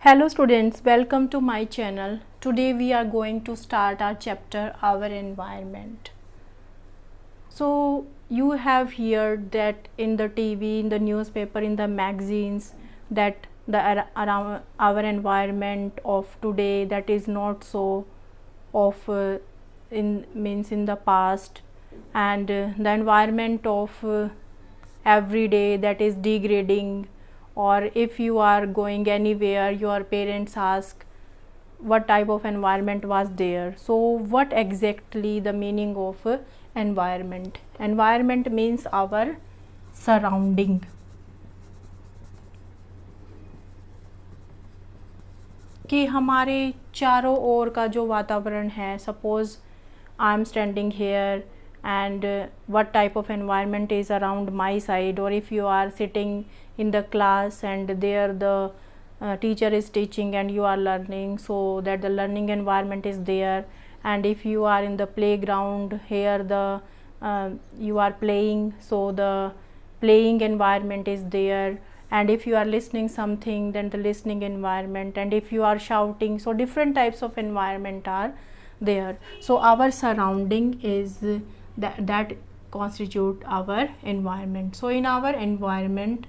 Hello students, welcome to my channel. Today we are going to start our chapter Our Environment. So you have heard that in the TV, in the newspaper, in the magazines that around our environment of today that is not so of in the past, and the environment of every day that is degrading. Or if you are going anywhere, your parents ask what type of environment was there. So what exactly the meaning of environment? Environment means our surrounding. कि हमारे चारों ओर का जो वातावरण है. Suppose I am standing here and what type of environment is around my side, or if you are sitting in the class and there the teacher is teaching and you are learning, so that the learning environment is there. And if you are in the playground, here the you are playing, so the playing environment is there. And if you are listening something, then the listening environment. And if you are shouting, so different types of environment are there. So our surrounding is that constitute our environment. So in our environment,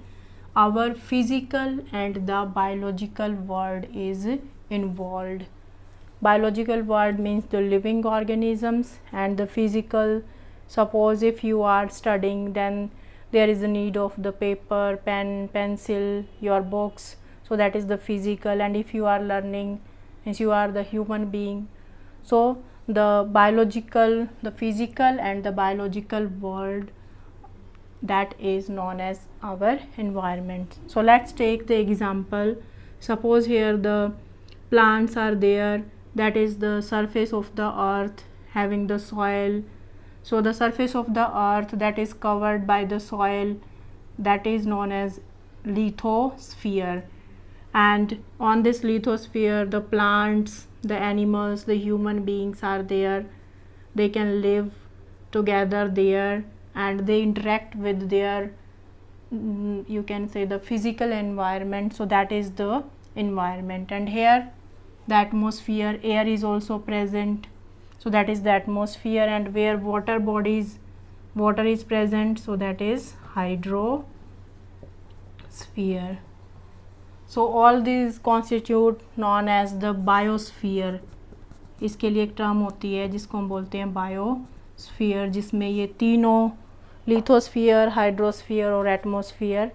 our physical and the biological world is involved. Biological world means the living organisms, and the physical, suppose if you are studying, then there is a need of the paper, pen, pencil, your books. So that is the physical. And if you are learning, means you are the human being. So the biological, the physical and the biological world, that is known as our environment. So let's take the example. Suppose here the plants are there, that is the surface of the earth having the soil. So the surface of the earth that is covered by the soil, that is known as lithosphere. And on this lithosphere, the plants, the animals, the human beings are there. They can live together there, and they interact with their you can say the physical environment. So that is the environment. And here the atmosphere, air is also present, so that is the atmosphere. And where water bodies, water is present, so that is hydrosphere. So all these constitute known as the biosphere. इसके लिए एक term होती है जिसको हम बोलते हैं biosphere, जिसमें ये तीनों लिथोस्फीयर, हाइड्रोस्फीयर और एटमॉस्फेयर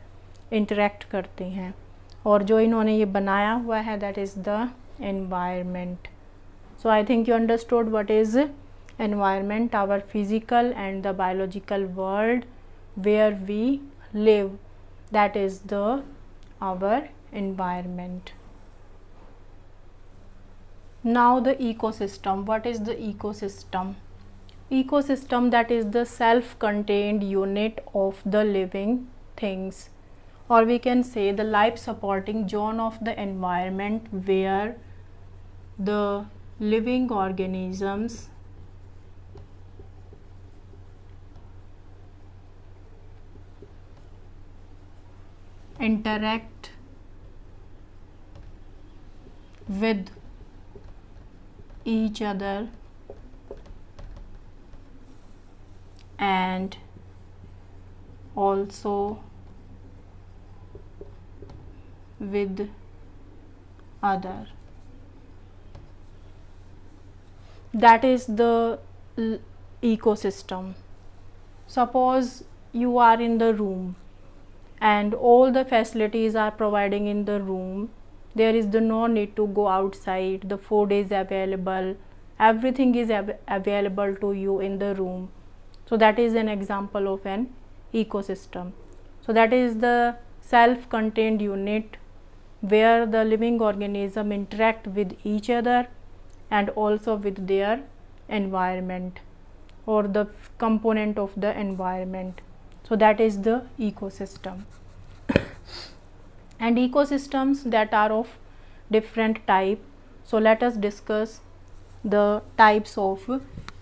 इंटरेक्ट करते हैं. और जो इन्होंने ये बनाया हुआ है, that is the environment. So I think you understood what is environment, our physical and the biological world where we live, that is the our environment. Now the ecosystem. What is the ecosystem? Ecosystem, that is the self-contained unit of the living things, or we can say the life supporting zone of the environment where the living organisms interact with each other and also with other. That is the ecosystem. Suppose you are in the room and all the facilities are providing in the room. There is no need to go outside. The food is available, everything is available to you in the room. So that is an example of an ecosystem. So that is the self-contained unit where the living organism interact with each other and also with their environment, or the component of the environment. So that is the ecosystem. And ecosystems that are of different type. So let us discuss the types of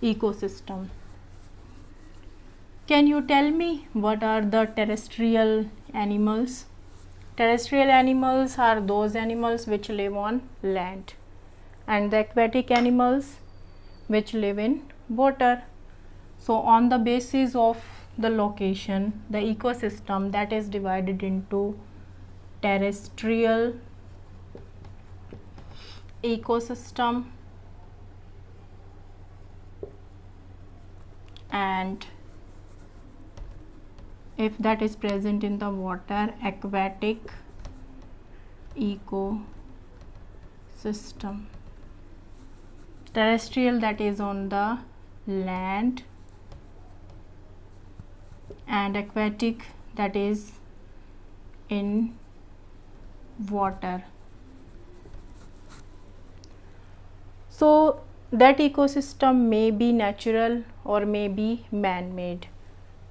ecosystem. Can you tell me what are the terrestrial animals? Terrestrial animals are those animals which live on land, and the aquatic animals which live in water. So on the basis of the location, the ecosystem that is divided into terrestrial ecosystem and if that is present in the water, aquatic ecosystem. Terrestrial, that is on the land, and aquatic, that is in water. So that ecosystem may be natural or may be man-made.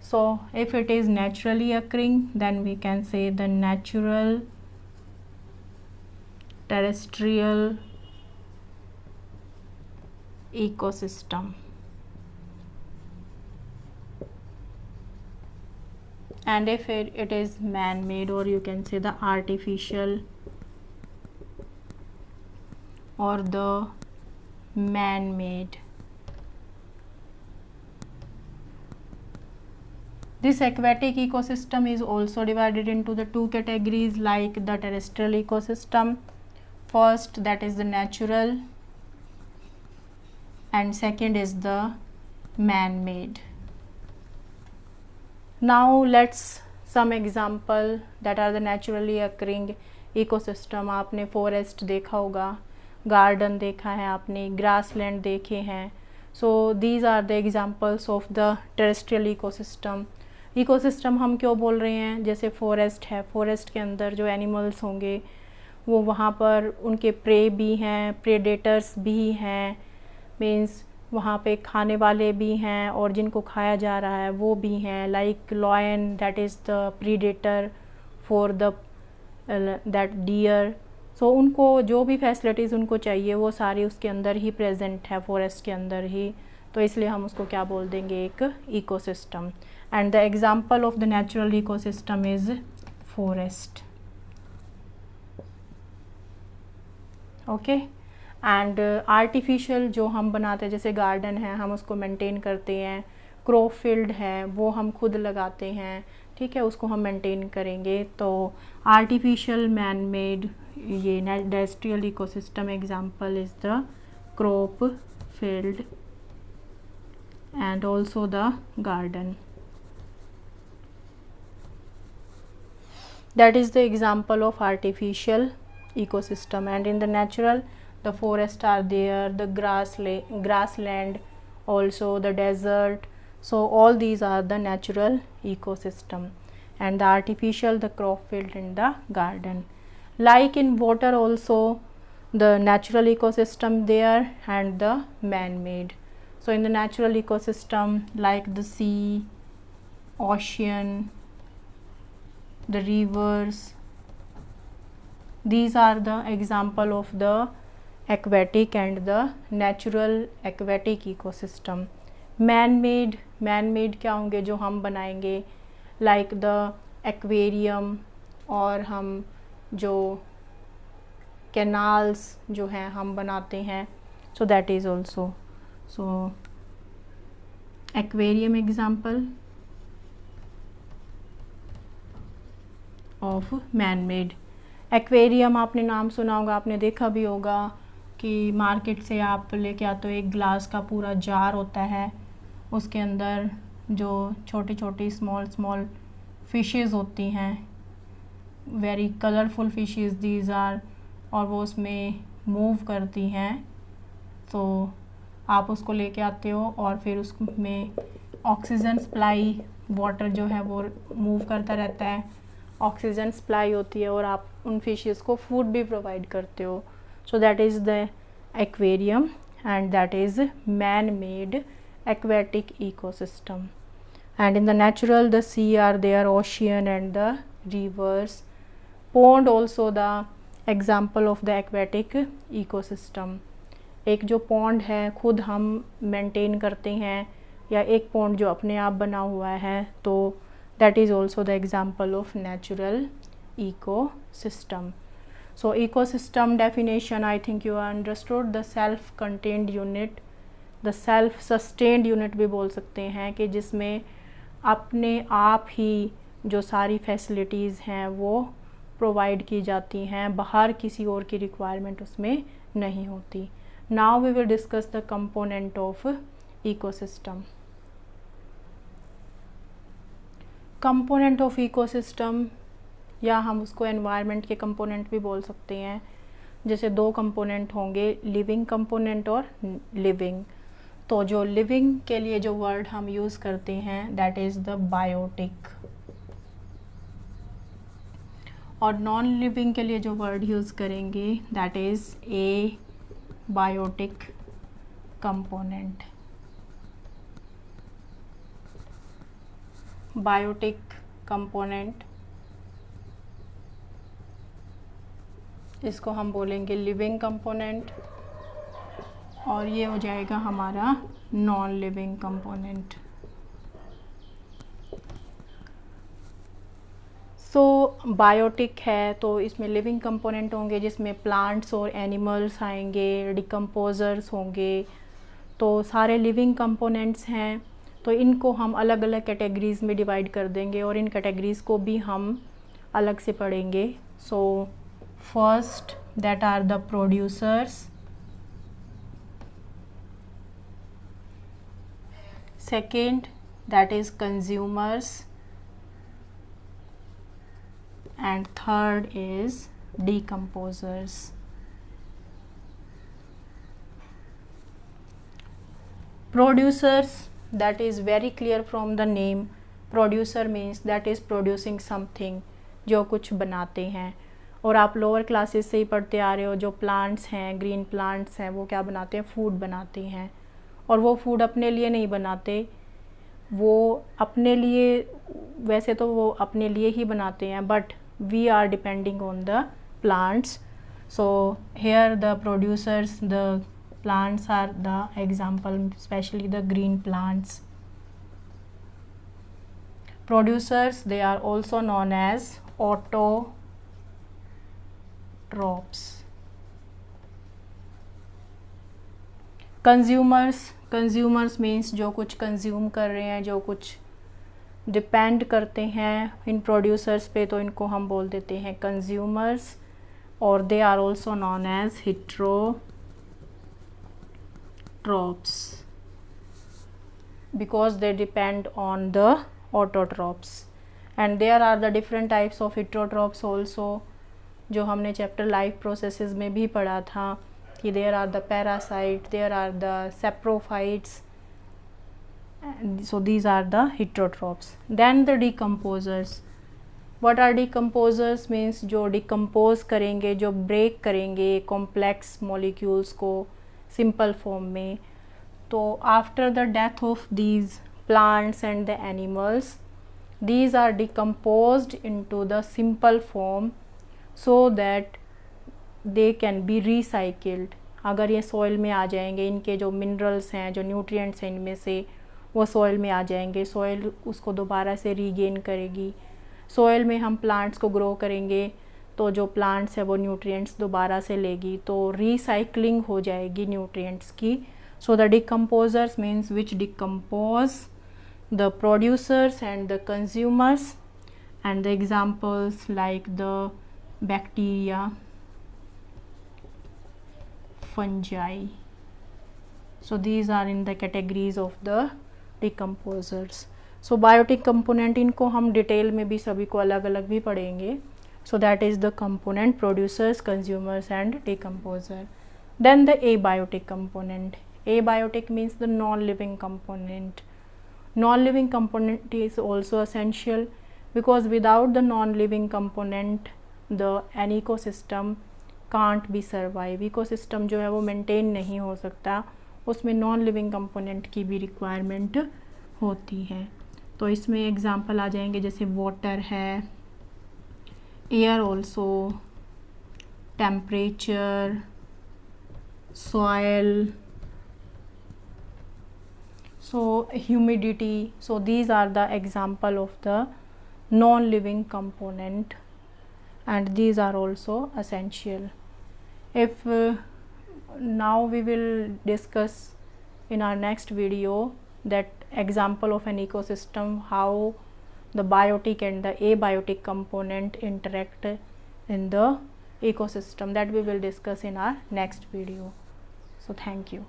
So if it is naturally occurring, then we can say the natural terrestrial ecosystem. And if it is man-made, or you can say the artificial or the man-made. This aquatic ecosystem is also divided into the two categories like the terrestrial ecosystem. First, that is the natural, and second is the man-made. Now let's some example that are the naturally occurring ecosystem. आपने forest देखा होगा, garden देखा है आपने, grassland देखे हैं. So these are the examples of the terrestrial ecosystem. Ecosystem हम क्यों बोल रहे हैं? जैसे फॉरेस्ट है, फॉरेस्ट के अंदर जो एनिमल्स होंगे वो वहाँ पर उनके प्रे भी हैं, प्रेडेटर्स भी हैं, मीन्स वहाँ पे खाने वाले भी हैं और जिनको खाया जा रहा है वो भी हैं, like lion that is the predator for the that deer. So उनको जो भी फैसिलिटीज़ उनको चाहिए वो सारी उसके अंदर ही प्रेजेंट है, फॉरेस्ट के अंदर ही. तो इसलिए हम उसको क्या बोल देंगे? एक ecosystem. And the example of the natural ecosystem is forest. Okay. And artificial जो हम बनाते हैं, जैसे गार्डन है हम उसको मेंटेन करते हैं, क्रॉप फील्ड है वो हम खुद लगाते हैं, ठीक है, उसको हम मेंटेन करेंगे. तो आर्टिफिशियल मैन मेड ये terrestrial ecosystem example is the crop field and also the garden. That is the example of artificial ecosystem. And in the natural, the forests are there, the grassland, also the desert. So all these are the natural ecosystem, and the artificial, the crop field and the garden. Like in water also, the natural ecosystem there and the man-made. So in the natural ecosystem, like the sea, ocean, the rivers, these are the example of the aquatic and the natural aquatic ecosystem. Man-made क्या होंगे? जो हम बनाएंगे, like the aquarium, और हम जो canals जो हैं हम बनाते हैं. So that is also. So aquarium example of man-made. Aquarium आपने नाम सुना होगा, आपने देखा भी होगा कि मार्केट से आप लेके आते हो, एक ग्लास का पूरा जार होता है, उसके अंदर जो छोटी छोटी स्मॉल फिशेस होती हैं, very colourful fishes these are, और वो उसमें मूव करती हैं. तो आप उसको लेके आते हो और फिर उसमें ऑक्सीजन सप्लाई, वाटर जो है वो मूव करता रहता है, ऑक्सीजन सप्लाई होती है और आप उन फिशेस को फूड भी प्रोवाइड करते हो. So that is the aquarium and that is man made aquatic ecosystem. And in the natural, the sea are there, ocean and the rivers. Pond also the example of the aquatic ecosystem. एक जो pond है खुद हम maintain करते हैं, या एक pond जो अपने आप बना हुआ है, तो that is also the example of natural ecosystem. So ecosystem definition, I think you understood. The self contained unit, the self sustained unit भी बोल सकते हैं, कि जिसमें अपने आप ही जो सारी फैसिलिटीज़ हैं वो प्रोवाइड की जाती हैं, बाहर किसी और की रिक्वायरमेंट उसमें नहीं होती. Now we will discuss the component of ecosystem. Component of ecosystem, या हम उसको एनवायरनमेंट के कंपोनेंट भी बोल सकते हैं. जैसे दो कंपोनेंट होंगे, लिविंग कंपोनेंट और लिविंग. तो जो लिविंग के लिए जो वर्ड हम यूज़ करते हैं दैट इज़ द बायोटिक, और नॉन लिविंग के लिए जो वर्ड यूज़ करेंगे that is abiotic component. Biotic component, इसको हम बोलेंगे लिविंग कंपोनेंट, और ये हो जाएगा हमारा non living component. So biotic है तो इसमें लिविंग कंपोनेंट होंगे जिसमें प्लांट्स और एनिमल्स आएंगे, डिकम्पोजर्स होंगे. तो सारे लिविंग कंपोनेंट्स हैं, तो इनको हम अलग अलग कैटेगरीज में डिवाइड कर देंगे और इन कैटेगरीज को भी हम अलग से पढ़ेंगे. So first that are the producers, second that is consumers, and third is decomposers. Producers, that is very clear from the name. Producer means that is producing something, जो कुछ बनाते हैं. और आप लोअर क्लासेस से ही पढ़ते आ रहे हो, जो प्लांट्स हैं, ग्रीन प्लांट्स हैं, वो क्या बनाते हैं, फूड बनाते हैं. और वो फूड अपने लिए नहीं बनाते, वो अपने लिए, वैसे तो वो अपने लिए ही बनाते हैं, but we are depending on the plants. So here the producers, the plants are the example, especially the green plants. Producers, they are also known as autotrophs. Consumers means जो कुछ कंज्यूम कर रहे हैं, जो कुछ डिपेंड करते हैं इन producers पे, तो इनको हम बोल देते हैं कंज्यूमर्स. और they are also known as heterotrophs because they depend on the autotrophs. And there are the different types of heterotrophs also, जो हमने चैप्टर लाइफ प्रोसेसेस में भी पढ़ा था कि there are the parasite, there are the saprophytes, and so these are the heterotrophs. Then the decomposers. What are decomposers means जो decompose करेंगे, जो ब्रेक करेंगे कॉम्प्लेक्स मॉलिक्यूल्स को सिंपल फॉर्म में. तो after the death of these plants and the animals, these are decomposed into the simple form so that they can be recycled. अगर ये soil में आ जाएंगे, इनके जो मिनरल्स हैं, जो न्यूट्रिएंट्स हैं इनमें से, वो सॉइल में आ जाएंगे, सॉइल उसको दोबारा से रीगेन करेगी. सॉइल में हम प्लांट्स को ग्रो करेंगे तो जो प्लांट्स है वो न्यूट्रिएंट्स दोबारा से लेगी, तो रिसाइकलिंग हो जाएगी न्यूट्रिएंट्स की. So the decomposers means which decompose the producers and the consumers, and the examples like the bacteria, fungi. So these are in the categories of the decomposers. So biotic component, इनको हम detail में भी सभी को अलग अलग भी पढ़ेंगे. So that is the component producers, consumers and decomposer. Then the abiotic component. Abiotic means the non-living component. Non-living component is also essential because without the non-living component an ecosystem can't be survive. Ecosystem जो है वो maintain नहीं हो सकता, उसमें non-living component की भी requirement होती है. तो इसमें एग्जाम्पल आ जाएंगे जैसे वाटर है, air also, temperature, soil, so humidity. So these are the example of the non-living component. and these are also essential. If now we will discuss in our next video that example of an ecosystem, how the biotic and the abiotic component interact in the ecosystem, that we will discuss in our next video. So thank you.